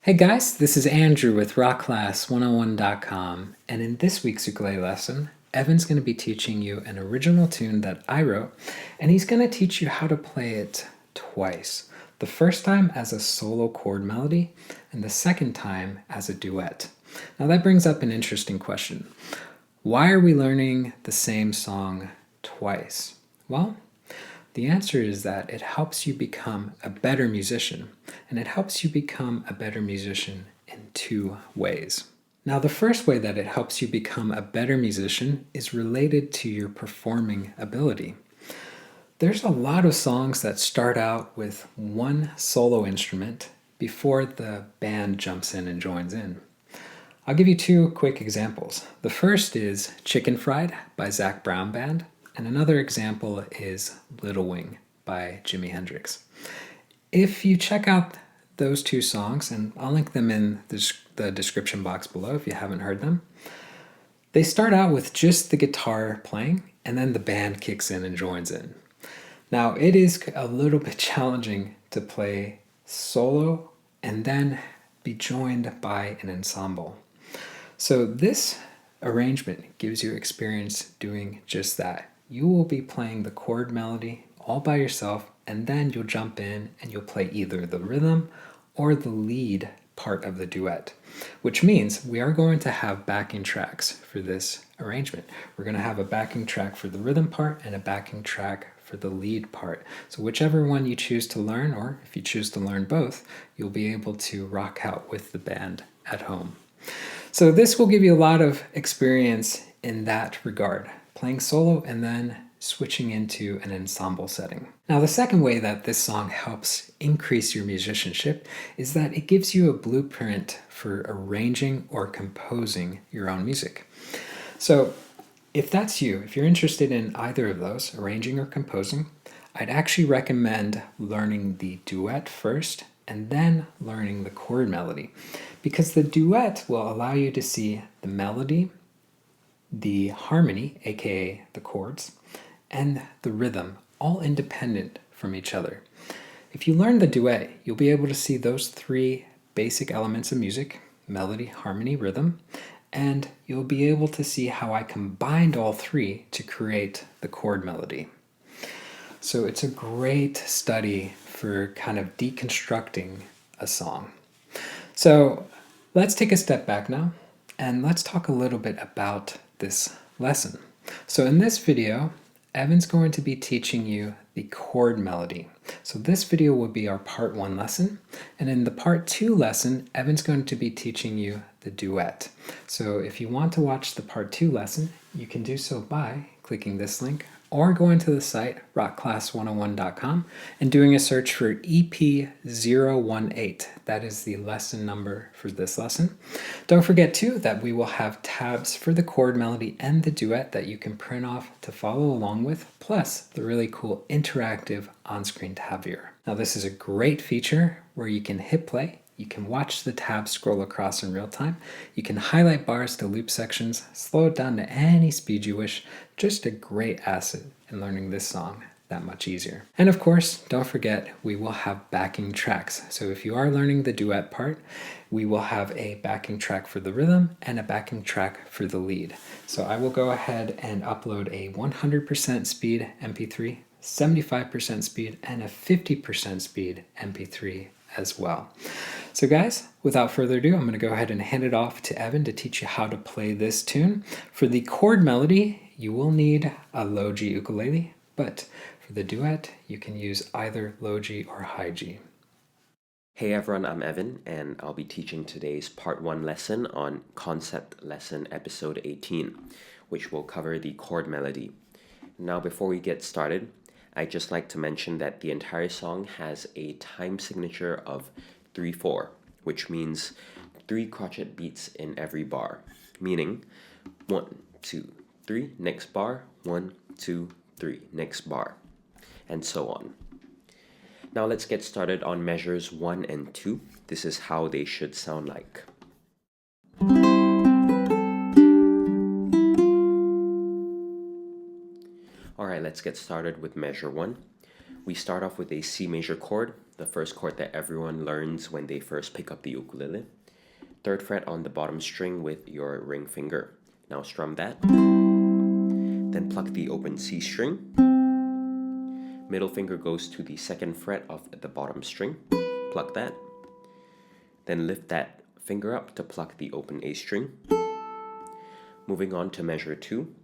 Hey guys, this is Andrew with rockclass101.com, and in this week's ukulele lesson, Evan's going to be teaching you an original tune that I wrote, and he's going to teach you how to play it twice. The first time as a solo chord melody, and the second time as a duet. Now that brings up an interesting question. Why are we learning the same song twice? Well, the answer is that it helps you become a better musician, and it helps you become a better musician in two ways. Now, the first way that it helps you become a better musician is related to your performing ability. There's a lot of songs that start out with one solo instrument before the band jumps in and joins in. I'll give you two quick examples. The first is Chicken Fried by Zac Brown Band, and another example is Little Wing by Jimi Hendrix. If you check out those two songs, and I'll link them in the description box below if you haven't heard them, they start out with just the guitar playing, and then the band kicks in and joins in. Now, it is a little bit challenging to play solo and then be joined by an ensemble. So this arrangement gives you experience doing just that. You will be playing the chord melody all by yourself, and then you'll jump in and you'll play either the rhythm or the lead part of the duet, which means we are going to have backing tracks for this arrangement. We're going to have a backing track for the rhythm part and a backing track for the lead part. So whichever one you choose to learn, or if you choose to learn both, you'll be able to rock out with the band at home. So this will give you a lot of experience in that regard, playing solo and then switching into an ensemble setting. Now, the second way that this song helps increase your musicianship is that it gives you a blueprint for arranging or composing your own music. So if that's you, if you're interested in either of those, arranging or composing, I'd actually recommend learning the duet first and then learning the chord melody, because the duet will allow you to see the melody, the harmony, aka the chords, and the rhythm, all independent from each other. If you learn the duet, you'll be able to see those three basic elements of music: melody, harmony, rhythm, and you'll be able to see how I combined all three to create the chord melody. So it's a great study for kind of deconstructing a song. So let's take a step back now, and let's talk a little bit about this lesson. So in this video, Evan's going to be teaching you the chord melody. So this video will be our part 1 lesson, and in the part 2 lesson, Evan's going to be teaching you the duet. So if you want to watch the part 2 lesson, you can do so by clicking this link or going to the site rockclass101.com and doing a search for EP018. That is the lesson number for this lesson. Don't forget too that we will have tabs for the chord melody and the duet that you can print off to follow along with, plus the really cool interactive on-screen tab viewer. Now this is a great feature where you can hit play. You can watch the tabs scroll across in real time. You can highlight bars to loop sections, slow it down to any speed you wish. Just a great asset in learning this song that much easier. And of course, don't forget, we will have backing tracks. So if you are learning the duet part, we will have a backing track for the rhythm and a backing track for the lead. So I will go ahead and upload a 100% speed MP3, 75% speed, and a 50% speed MP3 as well. So guys, without further ado, I'm going to go ahead and hand it off to Evan to teach you how to play this tune. For the chord melody, you will need a low G ukulele, but for the duet, you can use either low G or high G. Hey everyone, I'm Evan, and I'll be teaching today's part 1 lesson on Concept Lesson Episode 18, which will cover the chord melody. Now, before we get started, I'd just like to mention that the entire song has a time signature of 3/4, which means 3 crotchet beats in every bar, meaning 1, 2, 3, next bar, 1, 2, 3, next bar, and so on. Now let's get started on measures 1 and 2. This is how they should sound like. Alright, let's get started with measure 1. We start off with a C major chord, the first chord that everyone learns when they first pick up the ukulele. 3rd fret on the bottom string with your ring finger. Now strum that. Then pluck the open C string. Middle finger goes to the 2nd fret of the bottom string. Pluck that. Then lift that finger up to pluck the open A string. Moving on to measure 2.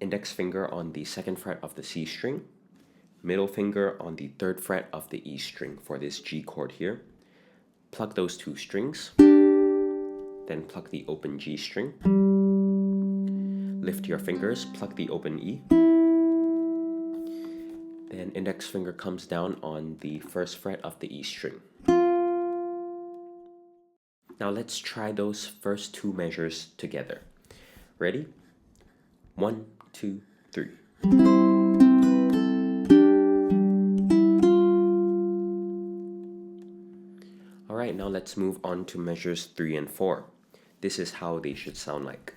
Index finger on the 2nd fret of the C string. Middle finger on the 3rd fret of the E string for this G chord here. Pluck those 2 strings. Then pluck the open G string. Lift your fingers, pluck the open E. Then index finger comes down on the 1st fret of the E string. Now let's try those first 2 measures together. Ready? 1, 2, 3. Alright, now let's move on to measures 3 and 4. This is how they should sound like.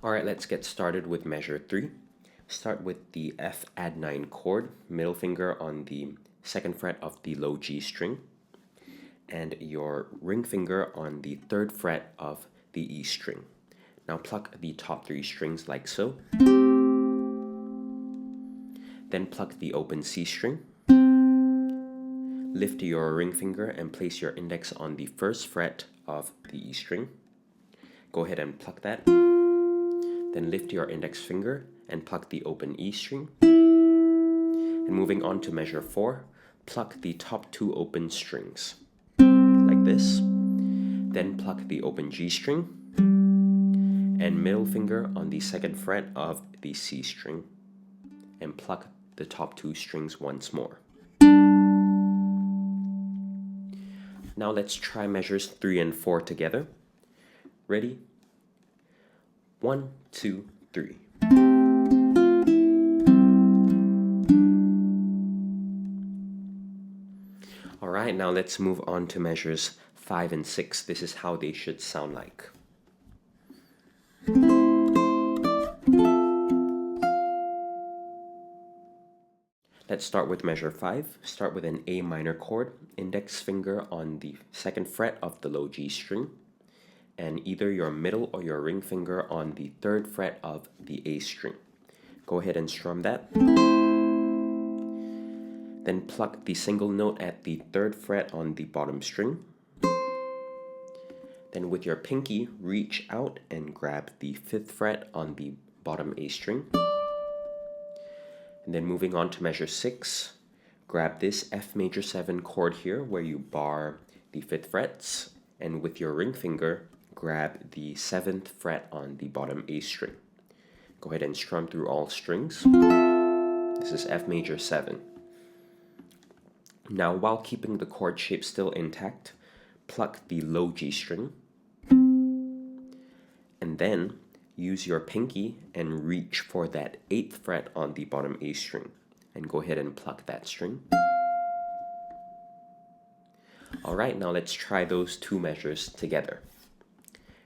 Alright, let's get started with measure 3. Start with the F add 9 chord, middle finger on the 2nd fret of the low G string, and your ring finger on the 3rd fret of the E string. Now pluck the top 3 strings like so. Then pluck the open C string. Lift your ring finger and place your index on the 1st fret of the E string. Go ahead and pluck that. Then lift your index finger and pluck the open E string. And moving on to measure 4, pluck the top 2 open strings, like this. Then pluck the open G string and middle finger on the 2nd fret of the C string, and pluck the top 2 strings once more. Now let's try measures 3 and 4 together. Ready? 1, 2, 3. Alright, now let's move on to measures 5 and 6. This is how they should sound like. Let's start with measure 5. Start with an A minor chord, index finger on the 2nd fret of the low G string, and either your middle or your ring finger on the 3rd fret of the A string. Go ahead and strum that. Then pluck the single note at the 3rd fret on the bottom string. Then with your pinky, reach out and grab the 5th fret on the bottom A string. And then moving on to measure 6, grab this F major 7 chord here where you bar the 5th frets, and with your ring finger, grab the 7th fret on the bottom A string. Go ahead and strum through all strings. This is F major 7. Now, while keeping the chord shape still intact, pluck the low G string, and then use your pinky and reach for that 8th fret on the bottom A string, and go ahead and pluck that string. Alright, now let's try those 2 measures together.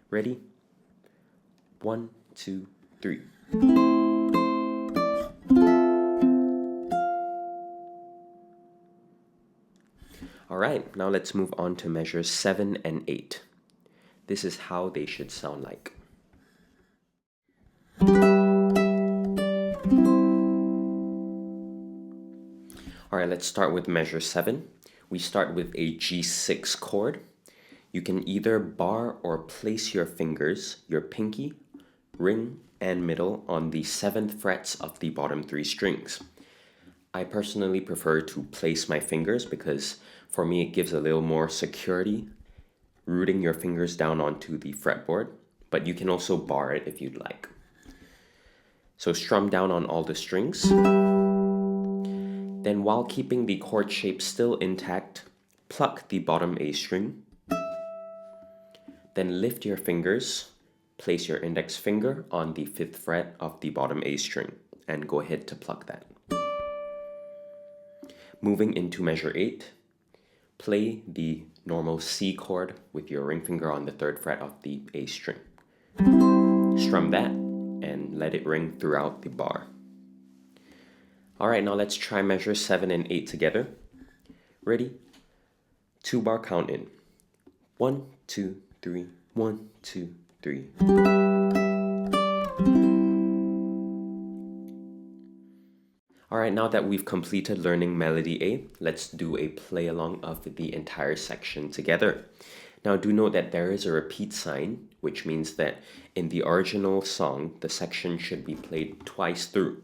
Ready? 1, 2, 3. Alright, now let's move on to measures 7 and 8. This is how they should sound like. Alright, let's start with measure 7. We start with a G6 chord. You can either bar or place your fingers, your pinky, ring, and middle on the 7th frets of the bottom 3 strings. I personally prefer to place my fingers because for me it gives a little more security, rooting your fingers down onto the fretboard, but you can also bar it if you'd like. So strum down on all the strings. Then while keeping the chord shape still intact, pluck the bottom A string. Then lift your fingers, place your index finger on the 5th fret of the bottom A string, and go ahead to pluck that. Moving into measure 8, play the normal C chord with your ring finger on the 3rd fret of the A string. Strum that and let it ring throughout the bar. Alright, now let's try measure 7 and 8 together. Ready? 2 bar count in. 1, 2, 3, 1, 2, 3. Alright, now that we've completed learning melody A, let's do a play along of the entire section together. Now do note that there is a repeat sign, which means that in the original song, the section should be played twice through.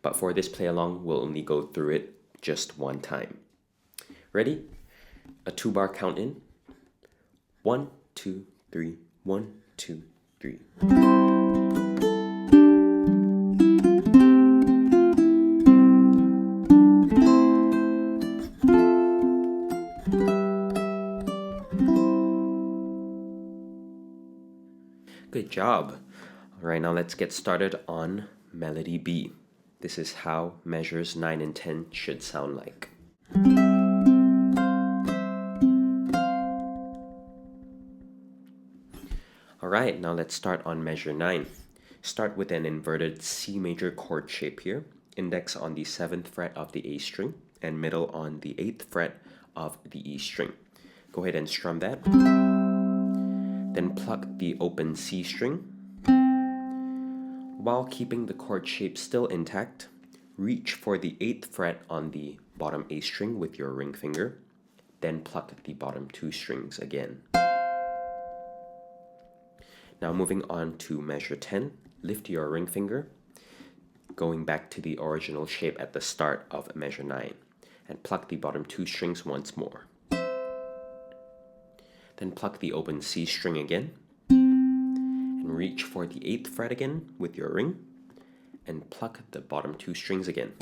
But for this play along, we'll only go through it just one time. Ready? A 2 bar count in. 1, 2, 3, 1, 2, 3. Good job. Alright, now let's get started on melody B. This is how measures 9 and 10 should sound like. Alright, now let's start on measure 9. Start with an inverted C major chord shape here. Index on the 7th fret of the A string and middle on the 8th fret of the E string. Go ahead and strum that. Then pluck the open C string. While keeping the chord shape still intact, reach for the 8th fret on the bottom A string with your ring finger. Then pluck the bottom 2 strings again. Now moving on to measure 10, lift your ring finger, going back to the original shape at the start of measure 9, and pluck the bottom 2 strings once more. Then pluck the open C string again, and reach for the 8th fret again with your ring, and pluck the bottom 2 strings again.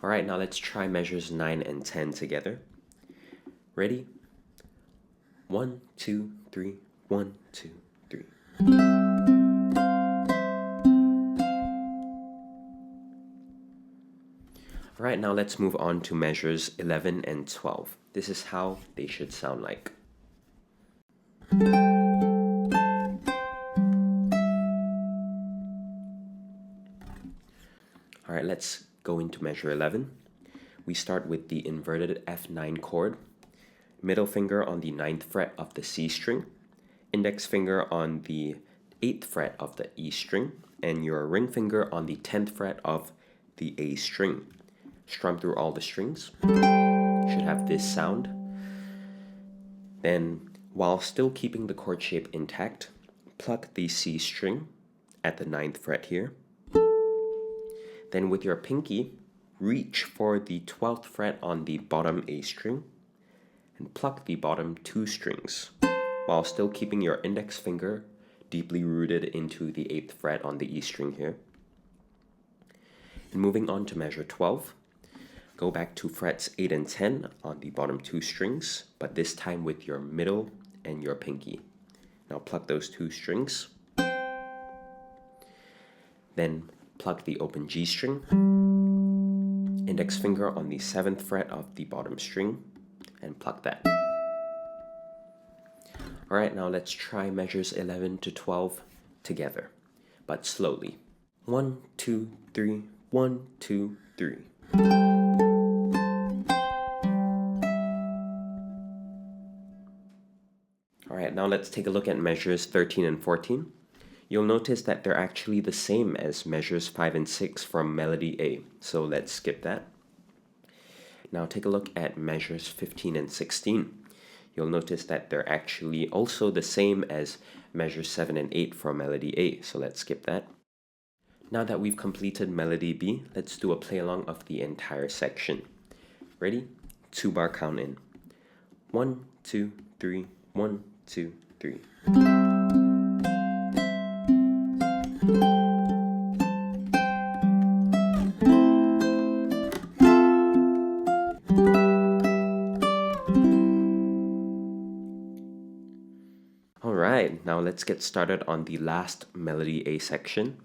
Alright, now let's try measures 9 and 10 together. Ready? 1, 2, 3, 1, 2, 3. Alright, now let's move on to measures 11 and 12. This is how they should sound like. Alright, let's go into measure 11. We start with the inverted F9 chord. Middle finger on the 9th fret of the C string, index finger on the 8th fret of the E string, and your ring finger on the 10th fret of the A string. Strum through all the strings. Should have this sound. Then, while still keeping the chord shape intact, pluck the C string at the 9th fret here. Then with your pinky, reach for the 12th fret on the bottom A string and pluck the bottom 2 strings, while still keeping your index finger deeply rooted into the 8th fret on the E string here. And moving on to measure 12, go back to frets 8 and 10 on the bottom 2 strings, but this time with your middle and your pinky. Now pluck those 2 strings. Then pluck the open G string, index finger on the 7th fret of the bottom string, and pluck that. Alright, now let's try measures 11 to 12 together, but slowly. 1, 2, 3, 1, 2, 3. Alright, now let's take a look at measures 13 and 14. You'll notice that they're actually the same as measures 5 and 6 from melody A, so let's skip that. Now take a look at measures 15 and 16. You'll notice that they're actually also the same as measures 7 and 8 from melody A, so let's skip that. Now that we've completed melody B, let's do a play along of the entire section. Ready? 2 bar count in. 1, 2, 3, 1, 2, 3. Alright, now let's get started on the last melody A section.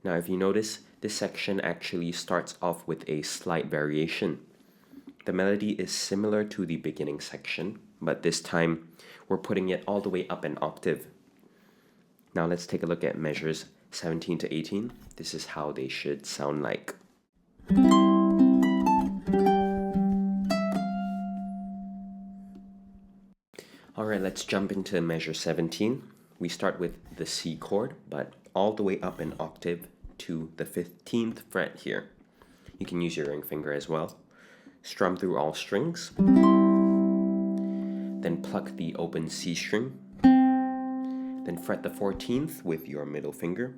Now if you notice, this section actually starts off with a slight variation. The melody is similar to the beginning section, but this time we're putting it all the way up an octave. Now let's take a look at measures 17 to 18. This is how they should sound like. Alright, let's jump into measure 17. We start with the C chord, but all the way up an octave to the 15th fret here. You can use your ring finger as well. Strum through all strings. Then pluck the open C string. Then fret the 14th with your middle finger.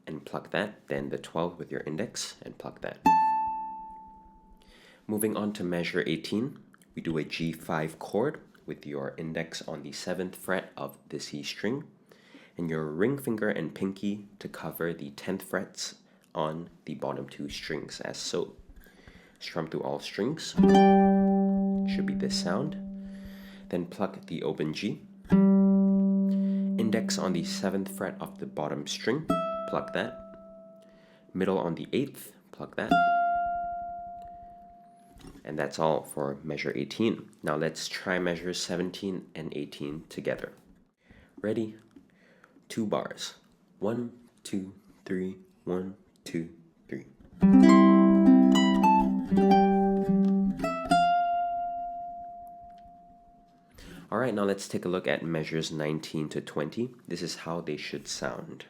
And pluck that. Then the 12th with your index and pluck that. Moving on to measure 18. We do a G5 chord with your index on the 7th fret of the C string and your ring finger and pinky to cover the 10th frets on the bottom two strings as so. Strum through all strings. Should be this sound. Then pluck the open G. Index on the 7th fret of the bottom string. Pluck that. Middle on the 8th. Pluck that. And that's all for measure 18. Now let's try measures 17 and 18 together. Ready? 2 bars. 1, 2, 3, 1, 2, 3. Alright, now let's take a look at measures 19 to 20. This is how they should sound.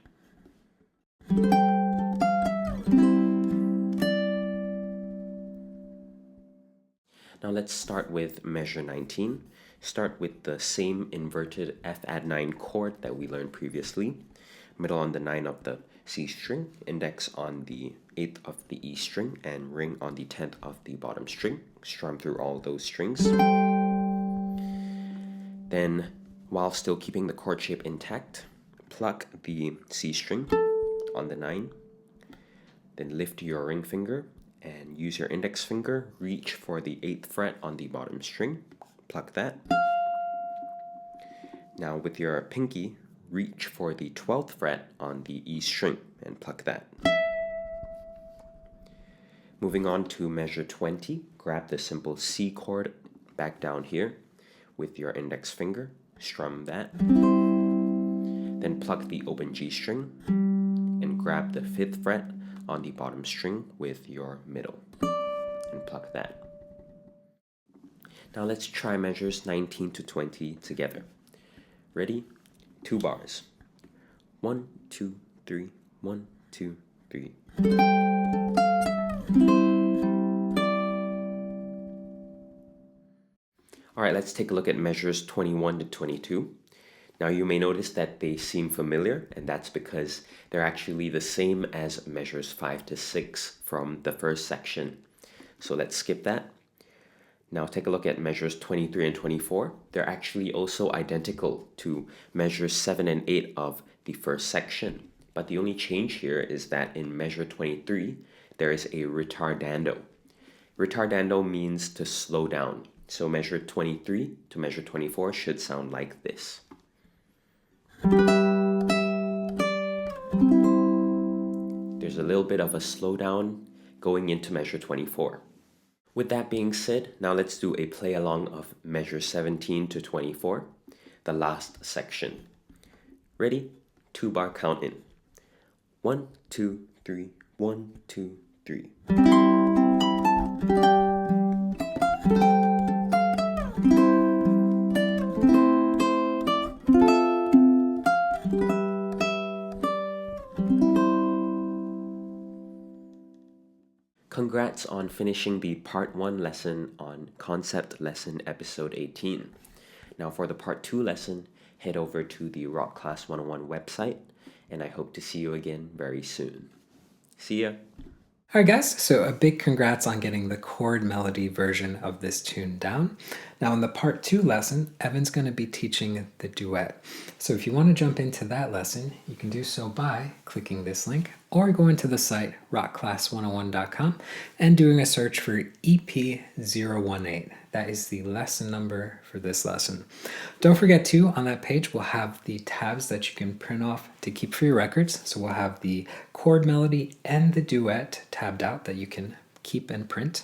Now let's start with measure 19. Start with the same inverted F add 9 chord that we learned previously. Middle on the 9 of the C string, index on the 8th of the E string, and ring on the 10th of the bottom string. Strum through all those strings. Then, while still keeping the chord shape intact, pluck the C string on the 9. Then lift your ring finger and use your index finger, reach for the 8th fret on the bottom string, pluck that. Now with your pinky, reach for the 12th fret on the E string and pluck that. Moving on to measure 20, grab the simple C chord back down here with your index finger, strum that. Then pluck the open G string and grab the 5th fret on the bottom string with your middle and pluck that. Now let's try measures 19 to 20 together. Ready? 2 bars. 1, 2, 3, 1, 2, 3. Alright, let's take a look at measures 21 to 22. Now you may notice that they seem familiar, and that's because they're actually the same as measures 5 to 6 from the first section. So let's skip that. Now take a look at measures 23 and 24. They're actually also identical to measures 7 and 8 of the first section. But the only change here is that in measure 23, there is a retardando. Retardando means to slow down. So measure 23 to measure 24 should sound like this. There's a little bit of a slowdown going into measure 24. With that being said, now let's do a play along of measure 17 to 24, the last section. Ready? 2 bar count in. 1, 2, 3, 1, 2, 3. Congrats on finishing the part 1 lesson on concept lesson episode 18. Now for the part 2 lesson, head over to the Rock Class 101 website, and I hope to see you again very soon. See ya! Alright guys, so a big congrats on getting the chord melody version of this tune down. Now in the part 2 lesson, Evan's going to be teaching the duet. So if you want to jump into that lesson, you can do so by clicking this link or going to the site rockclass101.com and doing a search for EP018. That is the lesson number for this lesson. Don't forget too, on that page we'll have the tabs that you can print off to keep for your records. So we'll have the chord melody and the duet tabbed out that you can keep and print.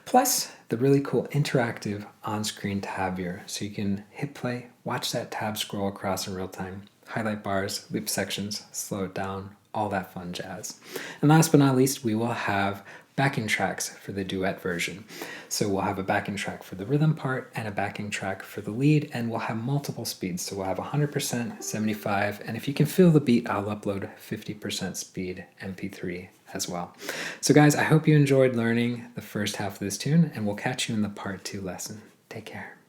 Plus, the really cool interactive on-screen tab viewer. So you can hit play, watch that tab scroll across in real time, highlight bars, loop sections, slow it down, all that fun jazz. And last but not least, we will have backing tracks for the duet version. So we'll have a backing track for the rhythm part and a backing track for the lead, and we'll have multiple speeds. So we'll have 100%, 75, and if you can feel the beat, I'll upload 50% speed MP3 as well. So guys, I hope you enjoyed learning the first half of this tune, and we'll catch you in the part 2 lesson. Take care.